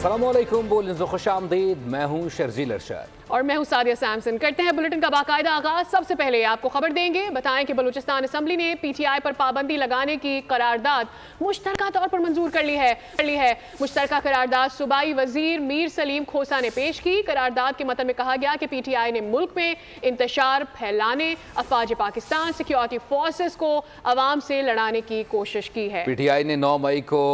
अस्सलामुअलैकुम, बोल खुशामदीद। मैं हूँ शर्जील अरशद और मैं हूँ सादिया सैमसन। करते हैं बुलेटिन का बाकायदा आगाज। सबसे पहले आपको खबर देंगे, बताएं कि बलूचिस्तान असम्बली ने PTI पर पाबंदी लगाने की करारदाद मुश्तरका तौर पर मंजूर कर ली है। मुश्तरका करारदाद सूबाई वजीर मीर सलीम खोसा ने पेश की। करारदाद के मतन में कहा गया कि PTI ने मुल्क में इंतशार फैलाने, अफवाज पाकिस्तान सिक्योरिटी फोर्सेस को अवाम से लड़ाने की कोशिश की है। PTI ने 9 मई को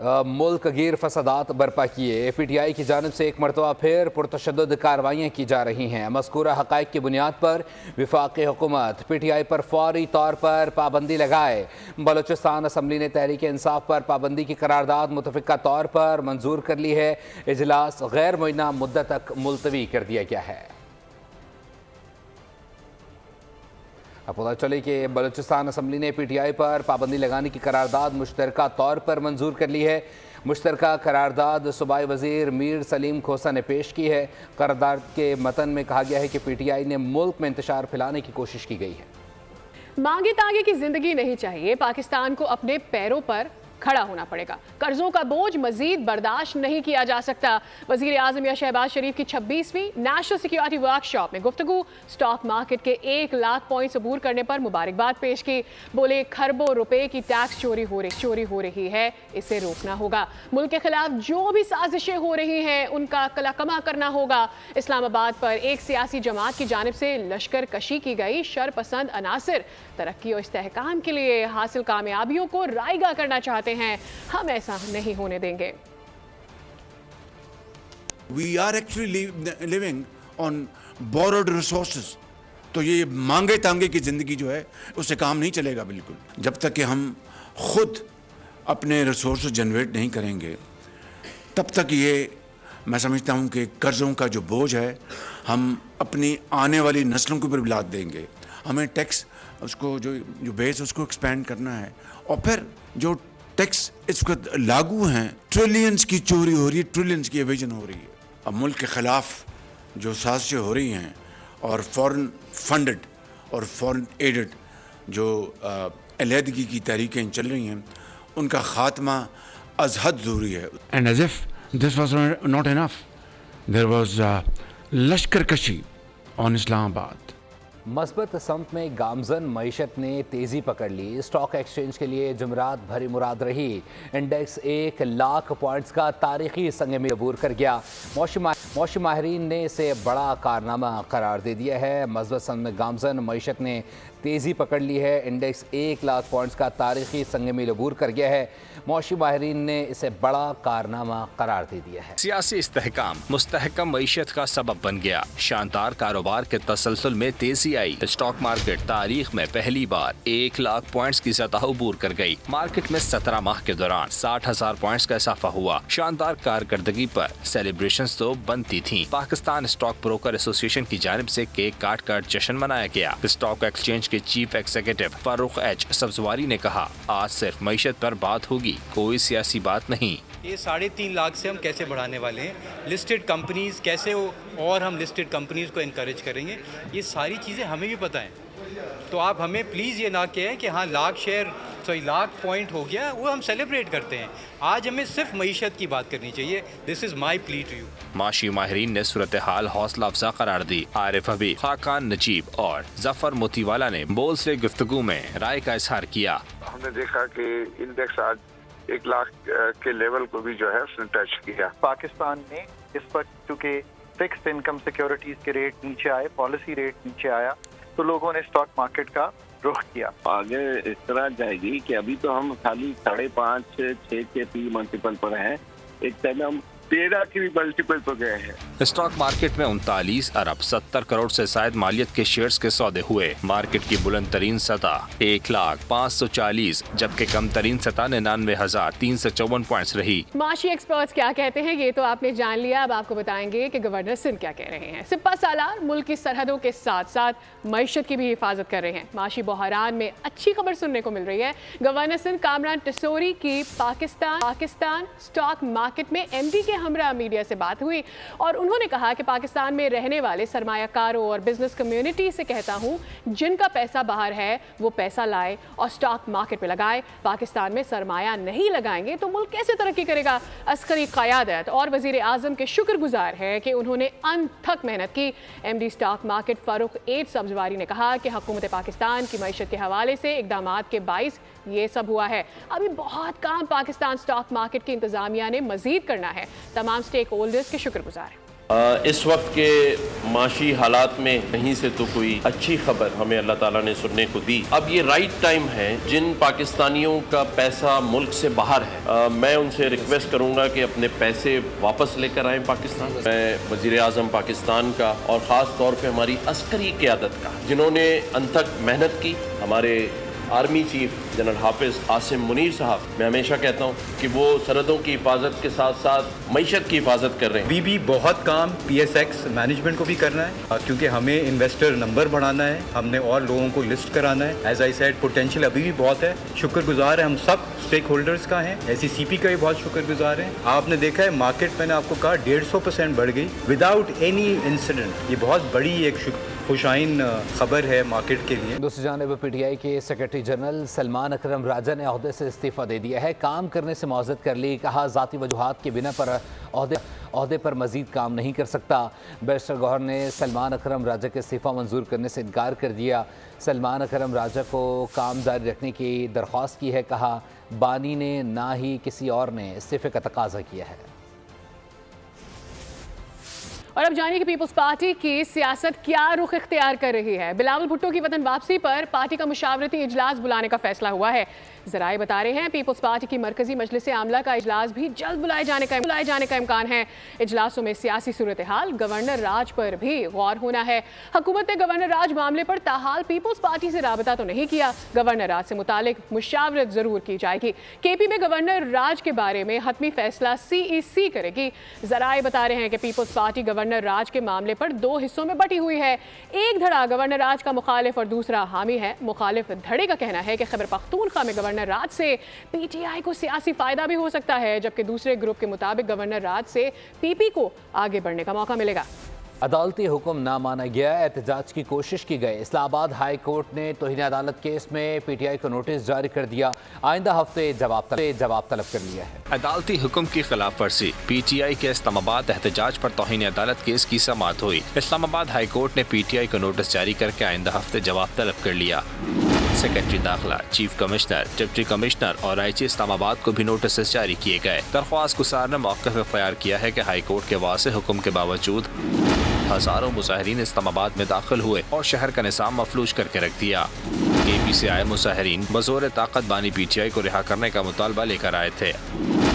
मुल्क गिर फसादात बर्पा किए। PTI की जानिब से एक मरतबा फिर पुरतशद्दुद कार्रवाइयाँ की जा रही हैं। मज़कूरा हक़ाइक़ की बुनियाद पर वफाक़ी हुकूमत PTI पर फौरी तौर पर पाबंदी लगाए। बलूचिस्तान असम्बली ने तहरीक इंसाफ पर पाबंदी की करारदाद मुतफ़िक़ा तौर पर मंजूर कर ली है। इजलास गैर मुअय्यना मुद्दत तक मुलतवी कर दिया गया है। अब पता चले कि बलूचिस्तान असम्बली ने PTI पर पाबंदी लगाने की करारदाद मुश्तरका तौर पर मंजूर कर ली है। मुश्तरका करारदाद सूबाई वज़ीर मीर सलीम खोसा ने पेश की है। करारदाद के मतन में कहा गया है कि PTI ने मुल्क में इंतशार फैलाने की कोशिश की गई है। मांगे तांगे की जिंदगी नहीं चाहिए, पाकिस्तान को अपने पैरों पर खड़ा होना पड़ेगा। कर्जों का बोझ मजीद बर्दाश्त नहीं किया जा सकता। वजीर आजम या शहबाज शरीफ की 26वीं नेशनल सिक्योरिटी वर्कशॉप में गुफ्तगू। स्टॉक मार्केट के 1 लाख पॉइंट्स अबूर करने पर मुबारकबाद पेश की। बोले खरबों रुपए की टैक्स चोरी हो रही है, इसे रोकना होगा। मुल्क के खिलाफ जो भी साजिशें हो रही हैं उनका कलाकमा करना होगा। इस्लामाबाद पर एक सियासी जमात की जानिब से लश्कर कशी की गई। शरपसंद अनासिर तरक्की और इस्तेहकाम के लिए हासिल कामयाबियों को रायगा करना चाहते हैं। हम ऐसा नहीं होने देंगे। We are actually living on borrowed resources. तो ये मांगे तांगे की जिंदगी जो है उससे काम नहीं चलेगा बिल्कुल। जब तक कि हम खुद अपने रिसोर्स जनरेट नहीं करेंगे तब तक ये मैं समझता हूँ कि कर्जों का जो बोझ है हम अपनी आने वाली नस्लों के ऊपर भी लाद देंगे। हमें टैक्स उसको जो बेस उसको एक्सपेंड करना है और फिर जो टैक्स इसको लागू हैं, ट्रिलियंस की चोरी हो रही है, ट्रिलियंस की एवेजन हो रही है। अब मुल्क के ख़िलाफ़ जो साजिशें हो रही हैं और फॉरेन फंडेड और फॉरेन एडेड जो अलहदगी की तहरीकें चल रही हैं उनका ख़ात्मा अज़ हद ज़रूरी है। And as if this was not enough, there was लश्कर कशी ऑन इस्लामाबाद। मस्बत समत में गामजन मईशत ने तेज़ी पकड़ ली। स्टॉक एक्सचेंज के लिए जुमरात भरी मुराद रही। इंडेक्स 1 लाख पॉइंट्स का तारीखी संग में अबूर कर गया। मौशी माहरीन ने इसे बड़ा कारनामा करार दे दिया है। मस्बत समत में गामजन मईशत ने तेज़ी पकड़ ली है। इंडेक्स 1 लाख पॉइंट्स का तारीखी संग में अबूर कर गया है। मौशी माहरीन ने इसे बड़ा कारनामा करार दे दिया है। सियासी इस्तेहकाम मुस्तहकम मईशत का सबब बन गया। शानदार कारोबार के तसलसल में तेजी आई। स्टॉक मार्केट तारीख में पहली बार 1 लाख पॉइंट्स की सतह अबूर कर गई। मार्केट में 17 माह के दौरान 60,000 पॉइंट्स का इजाफा हुआ। शानदार कारकर्दगी पर सेलिब्रेशंस तो बनती थी। पाकिस्तान स्टॉक ब्रोकर एसोसिएशन की जानिब से केक काट कर जश्न मनाया गया। स्टॉक एक्सचेंज के chief executive Farooq H Sabzwari ने कहा, आज सिर्फ मईशत पर बात होगी, कोई सियासी बात नहीं। ये 3.5 लाख से हम कैसे बढ़ाने वाले हैं, लिस्टेड कंपनीज कैसे हो और हम लिस्टेड कंपनीज को इनकरेज करेंगे, ये सारी चीज़ें हमें भी पता हैं। तो आप हमें प्लीज़ ये ना कहें कि हाँ लाख पॉइंट हो गया, वो हम सेलिब्रेट करते हैं। आज हमें सिर्फ मईशत की बात करनी चाहिए। This is my plea to you. माशी माहिरीन ने सूरत हाल हौसला अफजा करार दी। आरिफ हबीब, खाकान नजीब और जफर मोतीवाला ने बोल से गुफ्तगू में राय का इजहार किया। हमने देखा कि इंडेक्स आज 1 लाख के लेवल को भी जो है उसने टच किया। पाकिस्तान में इस वक्त चूँकि फिक्स्ड इनकम सिक्योरिटीज के रेट नीचे आए, पॉलिसी रेट नीचे आया, तो लोगों ने स्टॉक मार्केट का रुख किया। आगे इस तरह जाएगी कि अभी तो हम खाली 5.5-6 के पी मल्टीपल पर हैं, एक टाइम हम 13 की भी मल्टीपल पर गए हैं। स्टॉक मार्केट में 39 अरब 70 करोड़ से शायद मालियत के शेयर्स के सौदे हुए। मार्केट की बुलंद तरीन सतह 1,540 जबकि कम तरीन सतह 99,354 पॉइंट्स रही। माशी एक्सपर्ट्स क्या कहते हैं ये तो आपने जान लिया। अब आपको बताएंगे कि गवर्नर सिंध क्या कह रहे हैं। सिपा सालार मुल्क की सरहदों के साथ साथ मईशत की भी हिफाजत कर रहे हैं। माशी बहरान में अच्छी खबर सुनने को मिल रही है। गवर्नर सिंध कामरान टिसोरी की पाकिस्तान स्टॉक मार्केट में MD के हमरा मीडिया से बात हुई और उन्होंने कहा कि पाकिस्तान में रहने वाले सरमायाकारों और बिजनेस कम्युनिटी से कहता हूँ, जिनका पैसा बाहर है वो पैसा लाए और स्टॉक मार्केट पे लगाए। पाकिस्तान में सरमाया नहीं लगाएंगे तो मुल्क कैसे तरक्की करेगा। अस्करी क़यादत और वज़ीर आज़म के शुक्रगुजार है कि उन्होंने अनथक मेहनत की। MD स्टॉक मार्केट फारूक एड सब्जवारी ने कहा कि हुकूमत पाकिस्तान की मईशत के हवाले से इक़दामात के बाइस ये सब हुआ है। अभी बहुत काम पाकिस्तान स्टॉक मार्केट की इंतज़ामिया ने मज़ीद करना है। तमाम स्टेक होल्डर्स के शुक्रगुजार हैं। इस वक्त के माशी हालात में कहीं से तो कोई अच्छी खबर हमें अल्लाह ताला ने सुनने को दी। अब ये राइट टाइम है। जिन पाकिस्तानियों का पैसा मुल्क से बाहर है, मैं उनसे रिक्वेस्ट करूंगा कि अपने पैसे वापस लेकर आएं पाकिस्तान। मैं वज़ीर आज़म पाकिस्तान का और ख़ास तौर पे हमारी अस्करी क़यादत का, जिन्होंने अनथक मेहनत की, हमारे आर्मी चीफ जनरल हाफिज आसिम मुनीर साहब, मैं हमेशा कहता हूँ कि वो सरहदों की हिफाजत के साथ साथ मईशत की हिफाजत कर रहे हैं। अभी भी बहुत काम PSX मैनेजमेंट को भी करना है, क्योंकि हमें इन्वेस्टर नंबर बढ़ाना है, हमने और लोगों को लिस्ट कराना है। एज आई सेड, पोटेंशियल अभी भी बहुत है। शुक्रगुजार है हम सब स्टेक होल्डर्स का हैं, SECP का भी बहुत शुक्रगुजार हैं। आपने देखा है मार्केट, मैंने आपको कहा 150% बढ़ गई विदाउट एनी इंसिडेंट। ये बहुत बड़ी एक खुशाइन खबर है मार्केट के लिए। दूसरी जानिब PTI के सेक्रेटरी जनरल सलमान अकरम राजा ने ओहदे से इस्तीफ़ा दे दिया है। काम करने से मुआवज़त कर ली। कहा ज़ाती वजूहात के बिना पर ओहदे पर मज़ीद काम नहीं कर सकता। बैरिस्टर गौहर ने सलमान अकरम राजा के इस्तीफ़ा मंजूर करने से इनकार कर दिया। सलमान अकरम राजा को काम जारी रखने की दरख्वास्त की है। कहा बानी ने ना ही किसी और ने इस्तीफ़े का तकाजा किया है। और अब जानिए कि पीपल्स पार्टी की सियासत क्या रुख इख्तियार कर रही है। बिलावल भुट्टो की वतन वापसी पर पार्टी का मुशावरती इजलास बुलाने का फैसला हुआ है। ज़राए बता रहे हैं पीपल्स पार्टी की मरकजी मजलिस आमला का इजलास भी जल्द बुलाए जाने का इम्कान है। इजलासों में सियासी सूरत हाल, गवर्नर राज पर भी गौर होना है। हुकूमत ने गवर्नर राज मामले पर ताहाल पीपल्स पार्टी से राबता तो नहीं किया। गवर्नर राज से मुतालिक मुशावरत जरूर की जाएगी। KP में गवर्नर राज के बारे में हतमी फैसला CEC करेगी। ज़राए बता रहे हैं कि पीपल्स पार्टी गवर्नर राज के मामले पर दो हिस्सों में बटी हुई है। एक धड़ा गवर्नर राज का मुखालिफ और दूसरा हामी है। मुखालिफ धड़े का कहना है कि खैबर पख्तूनख्वा में गवर्नर राज से PTI को सियासी फायदा भी हो सकता है, जबकि दूसरे ग्रुप के मुताबिक गवर्नर राज से PP को आगे बढ़ने का मौका मिलेगा। अदालती हुक्म ना माना गया, एहतजाज की कोशिश की गई। इस्लामाबाद हाई कोर्ट ने तौहीन अदालत केस में PTI को नोटिस जारी कर दिया। आइंदा हफ्ते जवाब तलब कर लिया है। अदालती हुक्म की खिलाफ वर्जी, PTI के इस्लामाबाद एहतजाज पर तौहीन अदालत केस की समाअत हुई। इस्लामाबाद हाई कोर्ट ने PTI को नोटिस जारी करके आइंदा हफ्ते जवाब तलब कर लिया। सेक्रेटरी दाखिला, चीफ कमिश्नर, डिप्टी कमिश्नर और IG इस्लामाबाद को भी नोटिस जारी किए गए। दरख्वास्त गुजार ने मौक़िफ़ इख्तियार किया है कि हाई कोर्ट के वाज़ेह हुक्म के बावजूद हजारों मुजाहिरीन इस्लामाबाद में दाखिल हुए और शहर का निज़ाम मफलूज करके रख दिया। KP से आए मुजाहिरीन बज़ोर ताकत बानी PTI को रिहा करने का मुतालबा लेकर आए थे।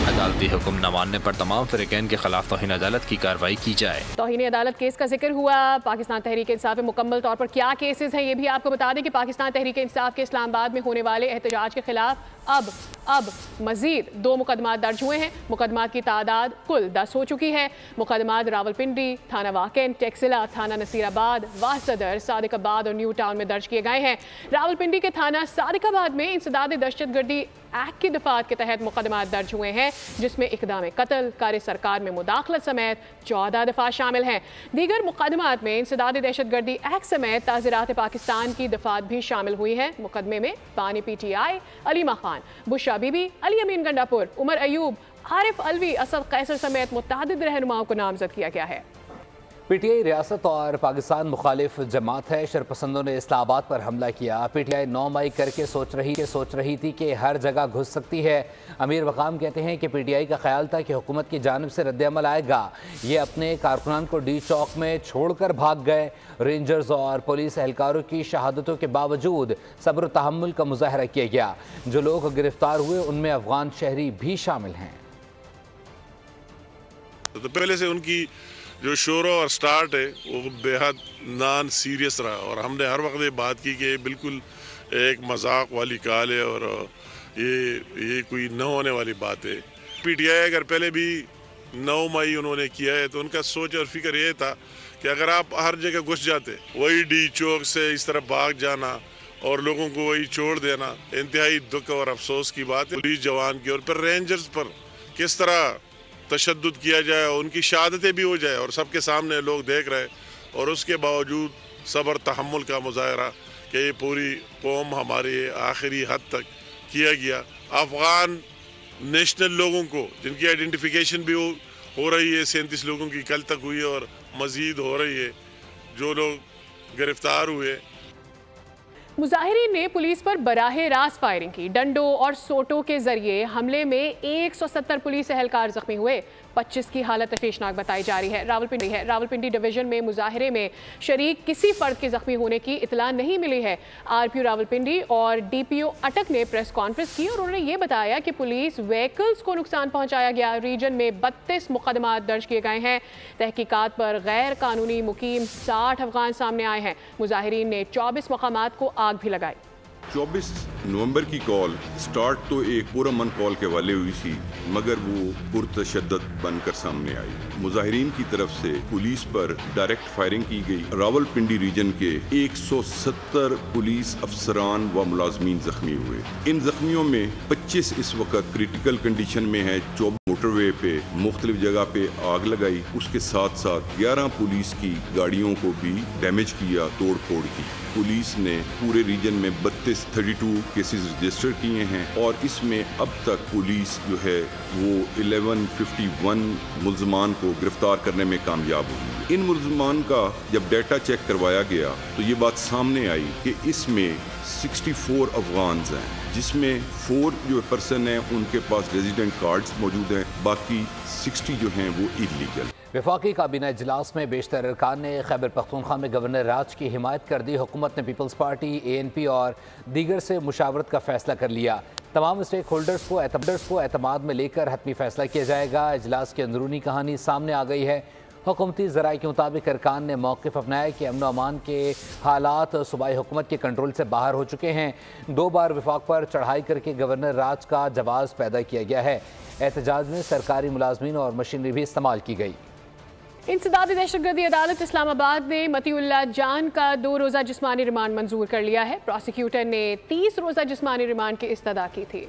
अदालती हुक्म न मानने पर तमाम फ़रीक़ैन के खिलाफ तौहीन अदालत की कार्रवाई की जाए। तौहीन अदालत केस का जिक्र हुआ। पाकिस्तान तहरीक इंसाफ में मुकम्मल तौर पर क्या केसेस हैं ये भी आपको बता दें कि पाकिस्तान तहरीक इंसाफ के इस्लामाबाद में होने वाले एहतजाज के खिलाफ अब मजीद 2 मुकदमात दर्ज हुए हैं। मुकदमात की तादाद कुल 10 हो चुकी है। मुकदमात रावलपिंडी, थाना वाकन, टेक्सिला, थाना नसीराबाद, वाह सदर, सादिकाबाद और न्यू टाउन में दर्ज किए गए हैं। रावलपिंडी के थाना सादिकाबाद में इंसदाद दहशतगर्दी एक्ट की दफात के तहत मुकदमात दर्ज हुए हैं, जिसमें इक़दाम कत्ल, कार्य सरकार में मुदाखलत समेत 14 दफा शामिल हैं। दीगर मुकदमात में इंसदाद दहशतगर्दी एक्ट समेत ताज़ीरात पाकिस्तान की दफात भी शामिल हुई है। मुकदमे में बानी PTI, अलीमा खान, बुशरा बीबी, अली अमीन गंडापुर, उमर अयूब, आरिफ अलवी, असद कैसर समेत मुतअद्दिद रहनुमाओं को नामजद किया गया है। PTI रियासत और पाकिस्तान मुखालिफ जमात है। शरपसंदों ने इस्लामाबाद पर हमला किया। PTI 9 मई करके सोच रही थी कि हर जगह घुस सकती है। अमीर वक़ाम कहते हैं कि PTI का ख्याल था कि हुकूमत की जानिब से रद्द-ए-अमल आएगा। ये अपने कारकुनान को D चौक में छोड़कर भाग गए। रेंजर्स और पुलिस एहलकारों की शहादतों के बावजूद सब्र व तहम्मुल का मुजाहरा किया गया। जो लोग गिरफ्तार हुए उनमें अफगान शहरी भी शामिल हैं। तो पहले से उनकी जो शोर और स्टार्ट है वो बेहद नॉन सीरियस रहा और हमने हर वक्त ये बात की कि बिल्कुल एक मजाक वाली काल है और ये कोई न होने वाली बात है। PTI अगर पहले भी 9 मई उन्होंने किया है तो उनका सोच और फिक्र ये था कि अगर आप हर जगह घुस जाते, वही D चौक से इस तरह भाग जाना और लोगों को वही छोड़ देना, इंतहाई दुख और अफसोस की बात है। पुलिस जवान की और फिर रेंजर्स पर किस तरह तशद्दुद किया जाए और उनकी शहादतें भी हो जाए और सबके सामने लोग देख रहे और उसके बावजूद सब्र तहम्मुल का मुजाहरा कि ये पूरी कौम हमारी आखिरी हद तक किया गया। अफ़गान नेशनल लोगों को जिनकी आइडेंटिफिकेशन भी हो रही है, 37 लोगों की कल तक हुई और मज़ीद हो रही है, जो लोग गिरफ्तार हुए। मुजाहिरीन ने पुलिस पर बराहे रास्त फायरिंग की। डंडों और सोटों के जरिए हमले में 170 पुलिस एहलकार जख्मी हुए। 25 की हालत तशवीशनाक बताई जा रही है। रावलपिंडी डिवीजन में मुजाहिरे में शरीक किसी फर्द के जख्मी होने की इतला नहीं मिली है। आरपीओ रावलपिंडी और डीपीओ अटक ने प्रेस कॉन्फ्रेंस की और उन्होंने ये बताया कि पुलिस व्हीकल्स को नुकसान पहुंचाया गया। रीजन में 32 मुकदमा दर्ज किए गए हैं। तहकीकात पर गैर कानूनी मुकीम 60 अफगान सामने आए हैं। मुजाहिरीन ने 24 मकामात को आग भी लगाई। 24 नवंबर की कॉल स्टार्ट तो एक पुरअमन कॉल के हवाले हुई थी, मगर वो पुरतशद्दद बनकर सामने आई। मुजाहिरीन की तरफ से पुलिस पर डायरेक्ट फायरिंग की गई। रावलपिंडी रीजन के 170 पुलिस अफसरान व मुलाजमीन जख्मी हुए। इन जख्मियों में 25 इस वक्त क्रिटिकल कंडीशन में है। 24 मोटरवे पे मुख्तलिफ जगह पे आग लगाई। उसके साथ साथ 11 पुलिस की गाड़ियों को भी डैमेज किया, तोड़ फोड़ की। पुलिस ने पूरे रीजन में 32 केसेस रजिस्टर किए हैं और इसमें अब तक पुलिस जो है वो 1151 मुल्ज़मान को गिरफ्तार करने में कामयाब हुई। इन मुल्ज़मान का जब डाटा चेक करवाया गया तो ये बात सामने आई कि इसमें 64 अफगान हैं, जिसमें 4 जो पर्सन हैं उनके पास रेजिडेंट कार्ड्स मौजूद हैं, बाकी 60 जो हैं वो इलीगल। वफाकी काबीना इजलास में बेशतर अरकान ने खैबर पख्तूनख्वा में गवर्नर राज की हिमायत कर दी। हुकूमत ने पीपल्स पार्टी, ANP और दीगर से मुशावरत का फैसला कर लिया। तमाम स्टेक होल्डर्स को एतमाद में लेकर हतमी फैसला किया जाएगा। इजलास की अंदरूनी कहानी सामने आ गई है। हुकूमती ज़राए के मुताबिक अरकान ने मौक़िफ़ अपनाया कि अमन अमान के हालात सूबाई हुकूमत के कंट्रोल से बाहर हो चुके हैं। 2 बार वफाक पर चढ़ाई करके गवर्नर राज का जवाब पैदा किया गया है। एहतजाज में सरकारी मुलाजमीन और मशीनरी भी इस्तेमाल की गई। इंसदादी दहशतगर्दी अदालत इस्लामाबाद ने मतीउल्लाह जान का 2 रोज़ा जिस्मानी रिमांड मंजूर कर लिया है। प्रोसिक्यूटर ने 30 रोज़ा जिस्मानी रिमांड की इस्तदा की थी।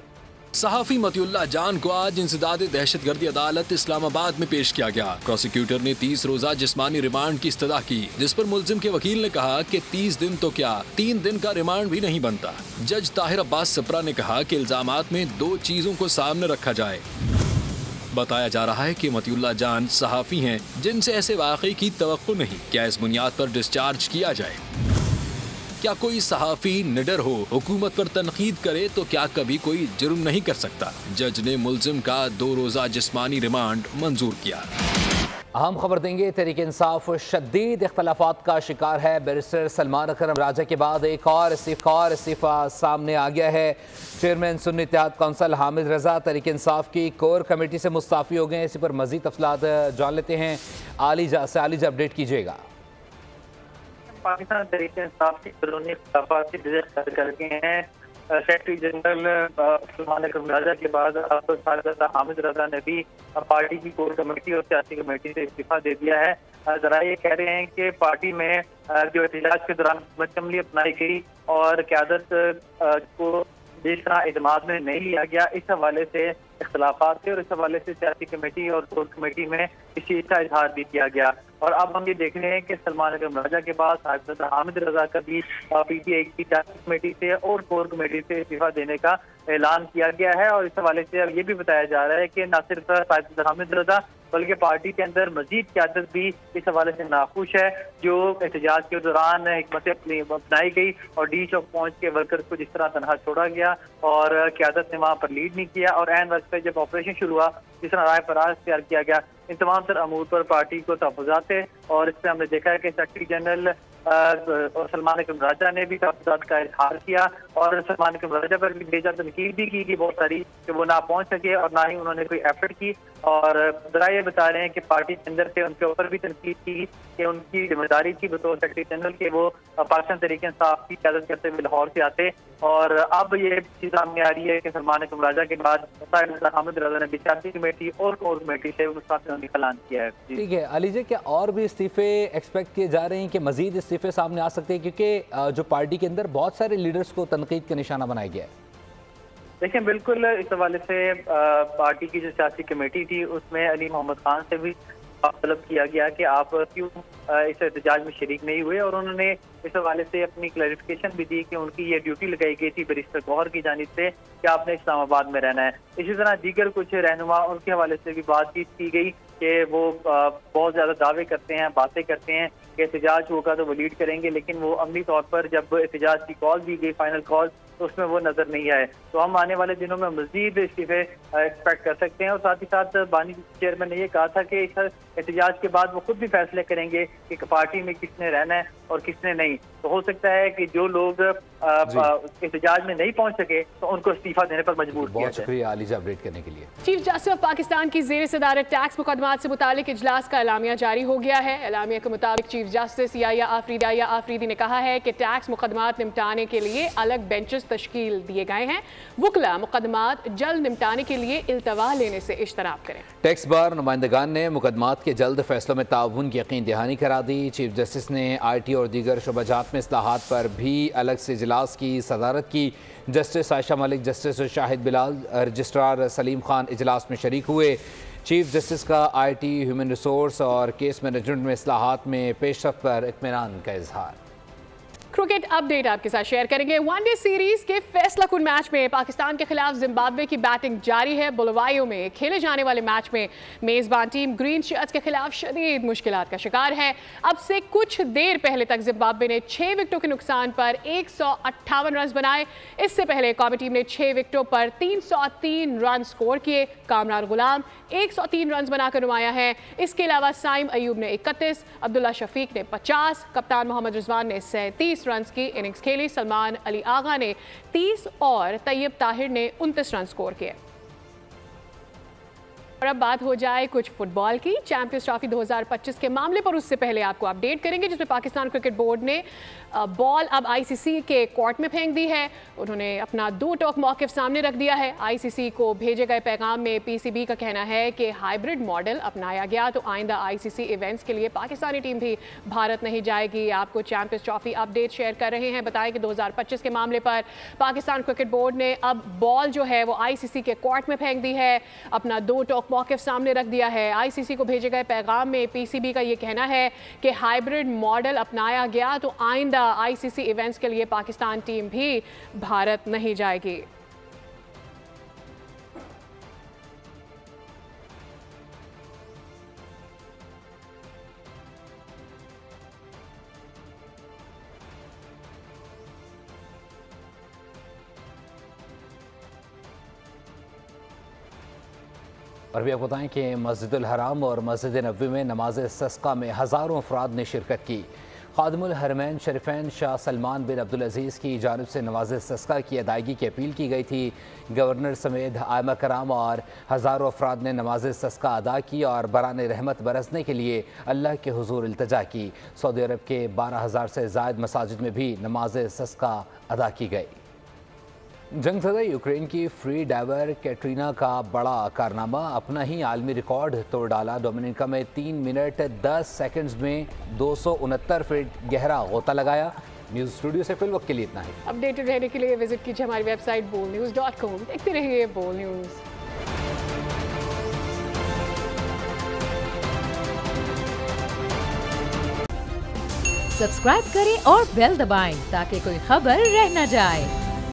सहाफ़ी मतीउल्लाह जान को आज इंसदादी दहशतगर्दी अदालत इस्लामाबाद में पेश किया गया। प्रोसिक्यूटर ने 30 रोज़ा जिस्मानी रिमांड की इस्तदा की, जिस पर मुल्जिम के वकील ने कहा कि 30 दिन तो क्या 3 दिन का रिमांड भी नहीं बनता। जज ताहिर अब्बास सप्रा ने कहा कि इल्जामात में 2 चीजों को सामने रखा जाए। बताया जा रहा है कि मतीउल्लाह जान सहाफ़ी हैं जिनसे ऐसे वाक़ई की तवक्को नहीं। क्या इस बुनियाद पर डिस्चार्ज किया जाए? क्या कोई सहाफ़ी निडर हो, हुकूमत पर तनकीद करे तो क्या कभी कोई जुर्म नहीं कर सकता? जज ने मुल्जिम का 2 रोज़ा जिस्मानी रिमांड मंजूर किया। अहम खबर देंगे। तहरीक इंसाफ शदीद इख्तलाफात का शिकार है। बैरिस्टर सलमान अकरम राजा के बाद एक और इस्तीफ़ा सामने आ गया है। चेयरमैन सुन्नी इत्तेहाद कौंसिल हामिद रजा तहरीक इंसाफ की कोर कमेटी से मुस्ताफ़ी हो गए। इसी पर मज़ीद तफसीलात जान लेते हैं। आलिजा अपडेट कीजिएगा। पाकिस्तान तहरीक इंसाफ की अंदरूनी इख्तलाफात की वजह कर गए हैं। सेक्रेटरी जनरल सलमान अकरम राजा के बाद अब हामिद रजा ने भी पार्टी की कोर कमेटी और सियासी कमेटी से इस्तीफा दे दिया है। जरा ये कह रहे हैं कि पार्टी में जो एहतजाज के दौरान हुकूमत अमली अपनाई गई और क़यादत को जिस तरह इजमात में नहीं लिया गया, इस हवाले से इख्तलाफात थे और इस हवाले से सियासी कमेटी और कोर कमेटी में इस चीज़ का इजहार भी किया गया। और अब हम ये देख रहे हैं कि सलमान अकरम राजा के बाद साहिबजादा हामिद रजा का भी PTI की सियासी कमेटी से और कोर कमेटी से इस्तीफा देने का ऐलान किया गया है। और इस हवाले से अब ये भी बताया जा रहा है कि न सिर्फ साहिबजादा हामिद रजा बल्कि पार्टी के अंदर मजीद क़यादत भी इस हवाले से नाखुश है, जो एहतजाज के दौरान हिकमत अपनाई गई और डी चौक पहुंच के वर्कर्स को जिस तरह तनहा छोड़ा गया और क़यादत ने वहाँ पर लीड नहीं किया और ऐन वक्त पर जब ऑपरेशन शुरू हुआ जिस तरह राय फराज तैयार किया गया, इन तमाम तर अमूर पर पार्टी को तहफ़्फ़ुज़ात थे। और इस पर हमने देखा है कि सेक्रेटरी जनरल और सलमान अकरम राजा ने भी तहफ़्फ़ुज़ात का इजहार किया और सलमान अकरम राजा पर भी बेजा तनकीद भी की बहुत सारी कि वो ना पहुंच सके और ना ही उन्होंने कोई एफर्ट की। और जरा ये बता रहे हैं कि पार्टी के अंदर से उनके ऊपर भी तनकीद की कि उनकी जिम्मेदारी थी बतौर सेक्रेटरी जनरल के वो पाकिस्तान तहरीक इंसाफ की क़यादत करते हुए लाहौर से आते। और अब ये चीज़ सामने आ रही है कि सलमान अकरम राजा के बाद हामिद रजा ने भी सियासी कमेटी और कोर कमेटी से मुस्ताफ़ी होने का ऐलान किया है। ठीक है अलीजा, क्या और भी इस्तीफे एक्सपेक्ट किए जा रहे हैं कि मजीद इस्तीफे सामने आ सकते हैं, क्योंकि जो पार्टी के अंदर बहुत सारे लीडर्स को तनकीद का निशाना बनाया गया है? देखिए बिल्कुल इस हवाले से पार्टी की जो सियासी कमेटी थी उसमें अली मोहम्मद खान से भी तलब किया गया कि आप क्यों इस एहतजाज में शरीक नहीं हुए, और उन्होंने इस हवाले से अपनी क्लैरिफिकेशन भी दी कि उनकी ये ड्यूटी लगाई गई थी बैरिस्टर गौहर की जानिब से कि आपने इस्लामाबाद में रहना है। इसी तरह दीगर कुछ रहनुमा उनके हवाले से भी बातचीत की गई कि वो बहुत ज्यादा दावे करते हैं, बातें करते हैं कि एहतजाज होगा तो वो लीड करेंगे, लेकिन वो अमली तौर पर जब एहतजाज की कॉल दी गई, फाइनल कॉल, तो उसमें वो नजर नहीं आए। तो हम आने वाले दिनों में मजीद इस्तीफे एक्सपेक्ट कर सकते हैं। और साथ ही साथ बानी चेयरमैन ने यह कहा था कि इस एहतजाज के बाद वो खुद भी फैसले करेंगे कि पार्टी में किसने रहना है और किसने नहीं। तो हो सकता है कि जो लोग एहतजाज में नहीं पहुंच सके तो उनको इस्तीफा देने पर मजबूर किया जाए। बहुत शुक्रिया आलिजा अपडेट करने के लिए। चीफ जस्टिस ऑफ पाकिस्तान की ज़ेर सदारत टैक्स मुकदमात से मुतालिक इजलास का एलामिया जारी हो गया है। एलामिया के मुताबिक चीफ जस्टिस याया आफरीदी ने कहा है कि टैक्स मुकदमात निपटाने के लिए अलग बेंचेस तश्कील दिए गए हैं। वुकला मुकदमात जल्द निपटाने के लिए इल्तवा लेने से इश्तराक करें। टैक्स बार नुमाइंदगान ने मुकदमात के जल्द फैसलों में ताउन की यकीन दहानी करा दी। चीफ जस्टिस ने IT और दीगर शुबजात में इस्लाहात पर भी अलग से इजलास की सदारत की। Justice Ayesha Malik, justice Shahid Bilal, registrar Salim Khan इजलास में शरीक हुए। चीफ जस्टिस का IT, ह्यूमन रिसोर्स और केस मैनेजमेंट में इस्लाहात में पेशरफ्त पर इत्मीनान का इजहार। क्रिकेट अपडेट आपके साथ शेयर करेंगे। वनडे सीरीज के फैसला कुन मैच में पाकिस्तान के खिलाफ जिम्बाब्वे की बैटिंग जारी है। बुलवायो में खेले जाने वाले मैच में मेजबान टीम ग्रीन शर्ट्स के खिलाफ शदीद मुश्किलात का शिकार है। अब से कुछ देर पहले तक जिम्बाब्वे ने 6 विकेटों के नुकसान पर 158 रन बनाए। इससे पहले कौमी टीम ने 6 विकेटों पर 303 रन स्कोर किए। कामरान गुलाम 103 रन बनाकर नुमाया है। इसके अलावा साइम अयूब ने 31, अब्दुल्ला शफीक ने 50, कप्तान मोहम्मद रिजवान ने 37 रन की इनिंग्स खेली। सलमान अली आगा ने 30 और तैयब ताहिर ने 29 रन स्कोर किए। और अब बात हो जाए कुछ फुटबॉल की। चैंपियंस ट्रॉफी 2025 के मामले पर उससे पहले आपको अपडेट करेंगे, जिसमें पाकिस्तान क्रिकेट बोर्ड ने बॉल अब ICC के कोर्ट में फेंक दी है। उन्होंने अपना 2 टोक मौक़िफ़ सामने रख दिया है। ICC को भेजे गए पैगाम में PCB का कहना है कि हाइब्रिड मॉडल अपनाया गया तो आइंदा ICC इवेंट्स के लिए पाकिस्तानी टीम भी भारत नहीं जाएगी। आपको चैंपियंस ट्रॉफी अपडेट शेयर कर रहे हैं। बताएं कि 2025 के मामले पर पाकिस्तान क्रिकेट बोर्ड ने अब बॉल जो है वो ICC के कोर्ट में फेंक दी है, अपना 2 टोक मौक़िफ़ सामने रख दिया है। ICC को भेजे गए पैगाम में PCB का ये कहना है कि हाइब्रिड मॉडल अपनाया गया तो आइंदा ICC इवेंट्स के लिए पाकिस्तान टीम भी भारत नहीं जाएगी। और भी आपको बताएं कि मस्जिदुल हराम और मस्जिद नबवी में नमाज सस्का में हज़ारों अफराद ने शिरकत की। खादिमुल हरमैन शरीफैन शाह सलमान बिन अब्दुल अजीज़ की जानिब से नमाज सस्का की अदायगी की अपील की गई थी। गवर्नर समेत आइमा कराम और हज़ारों अफराद ने नमाज सस्का अदा की और बरान रहमत बरसने के लिए अल्लाह के हुजूर इल्तिजा की। सऊदी अरब के 12,000 से ज़ायद मसाजिद में भी नमाज सस्का अदा की गई। जंगज़दा यूक्रेन की फ्री डाइवर कैटरीना का बड़ा कारनामा, अपना ही आलमी रिकॉर्ड तोड़ डाला। डोमिनिका में 3 मिनट 10 सेकंड्स में 269 फीट गहरा गोता लगाया। न्यूज़ स्टूडियो से फिल वक्त के लिए इतना ही। अपडेटेड रहने के लिए विजिट कीजिए हमारी वेबसाइट bolnews.com। देखते रहिए बोल न्यूज़। सब्सक्राइब करें और बेल दबाएं ताकि कोई खबर रह न जाए।